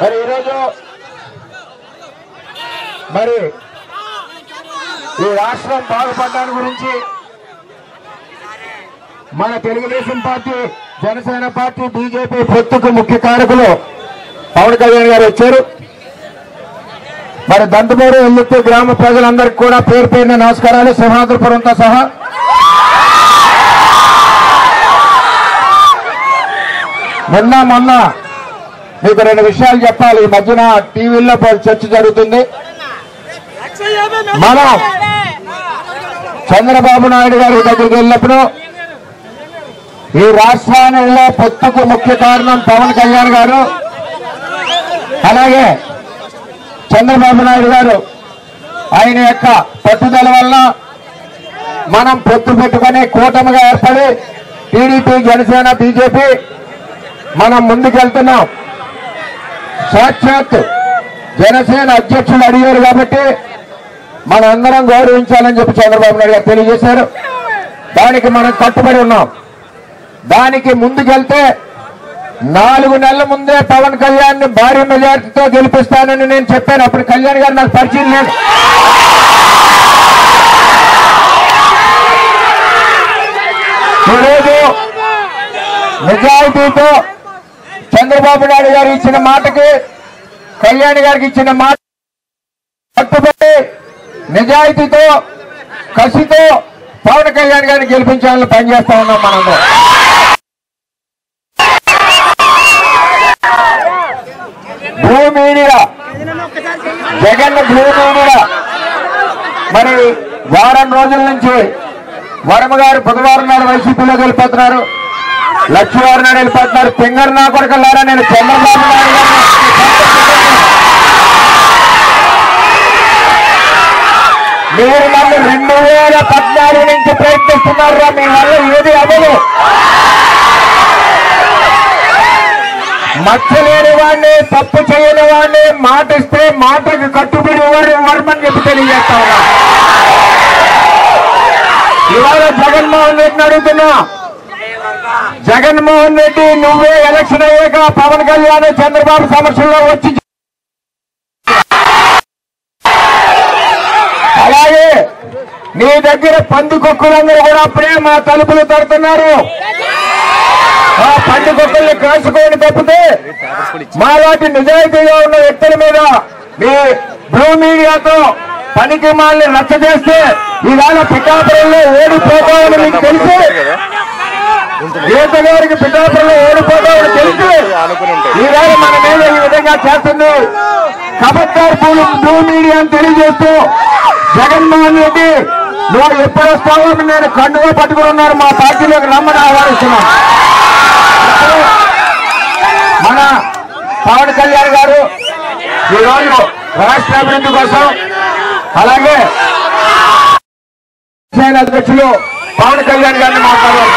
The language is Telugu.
మరి ఈరోజు మరి ఈ రాష్ట్రం బాగుపడడానికి గురించి మన Telugu Desam party, Janasena party, BJP పొత్తుకు ముఖ్య కారకులు పవన్ కళ్యాణ్ గారు వచ్చారు. మరి దంతమూరు ఎల్లుత్తి గ్రామ ప్రజలందరికీ కూడా పేరు పేరున నమస్కారాలు, సింహాద్రిపురంతో సహా. మొన్న మీకు రెండు విషయాలు చెప్పాలి. ఈ మధ్యన టీవీల్లో చర్చ జరుగుతుంది. మనం చంద్రబాబు నాయుడు గారి దగ్గరికి వెళ్ళినప్పుడు ఈ రాష్ట్రాలలో పొత్తుకు ముఖ్య కారణం పవన్ కళ్యాణ్ గారు, అలాగే చంద్రబాబు నాయుడు గారు. ఆయన యొక్క పట్టుదల వల్ల మనం పొత్తు పెట్టుకుని కూటమిగా ఏర్పడి టీడీపీ, జనసేన, బీజేపీ మనం ముందుకెళ్తున్నాం. సాక్షాత్ జనసేన అధ్యక్షులు అడిగారు కాబట్టి మనందరం గౌరవించాలని చెప్పి చంద్రబాబు నాయుడు గారు తెలియజేశారు. దానికి మనం కట్టుబడి ఉన్నాం. దానికి ముందుకెళ్తే 4 నెలల ముందే పవన్ కళ్యాణ్ ని భారీ మెజార్టీతో గెలిపిస్తానని నేను చెప్పాను. అప్పుడు కళ్యాణ్ గారు నాకు పరిచయం లేదు. ఈరోజు నిజాయితీతో చంద్రబాబు నాయుడు గారు ఇచ్చిన మాటకి, కళ్యాణ్ గారికి ఇచ్చిన మాట కట్టుబడి నిజాయితీతో, కసితో పవన్ కళ్యాణ్ గారిని గెలిపించాలని పనిచేస్తా ఉన్నాం. మనం blue media, Jagan blue media మరి వారం రోజుల నుంచి వర్మ గారు బుధవారం నాడు వైసీపీలోకి వెళ్ళిపోతున్నారు, లక్ష్మీవారం నాడు వెళ్ళిపోతున్నారు. పింగర్ నా కొడుకులారా, నేను చంద్రబాబు నాయుడు గారు మీరు నన్ను 2014 నుంచి ప్రయత్నిస్తున్నారా, మీ వల్ల ఏది అవ్వదు. మచ్చలేని వాడిని, తప్పు చేయని వాడిని, మాట ఇస్తే మాటకి కట్టుబడి వాడు వర్మని చెప్పి తెలియజేస్తా ఉన్నా. ఇవాళ జగన్మోహన్ రెడ్డిని అడుగుతున్నా, జగన్మోహన్ రెడ్డి నువ్వే ఎలక్షన్ అయ్యాక పవన్ కళ్యాణ్ చంద్రబాబు సమక్షంలో వచ్చి, అలాగే నీ దగ్గర పందికొక్కులందరూ కూడా అప్పుడే మా తలుపులు తడుతున్నారు. ఆ పందికొక్కుల్ని కాసుకోండి తప్పితే మా వాటి నిజాయితీగా ఉన్న వ్యక్తుల మీద మీ బ్లూ మీడియాతో పనికి మాల్ని రచ్చ చేస్తే ఈవేళ పిఠాపురంలో ఓడిపోతామని మీకు తెలిసి, గీత గారికి పిఠాపురంలో ఓడిపోతామని తెలిసి ఈవేళ మన మీద ఈ విధంగా చేస్తుంది. కబడ్దార్ బ్లూ మీడియా అని తెలియజేస్తూ జగన్మోహన్ రెడ్డి నువ్వు ఎప్పుడు వస్తావో నేను కండుగా పట్టుకుని ఉన్నారు, మా పార్టీలోకి రమ్మని ఆహ్వానిస్తున్నాం. మన పవన్ కళ్యాణ్ గారు ఈరోజు రాష్ట్ర అభివృద్ధి కోసం, అలాగే అధ్యక్షులు పవన్ కళ్యాణ్ గారిని మాట్లాడారు.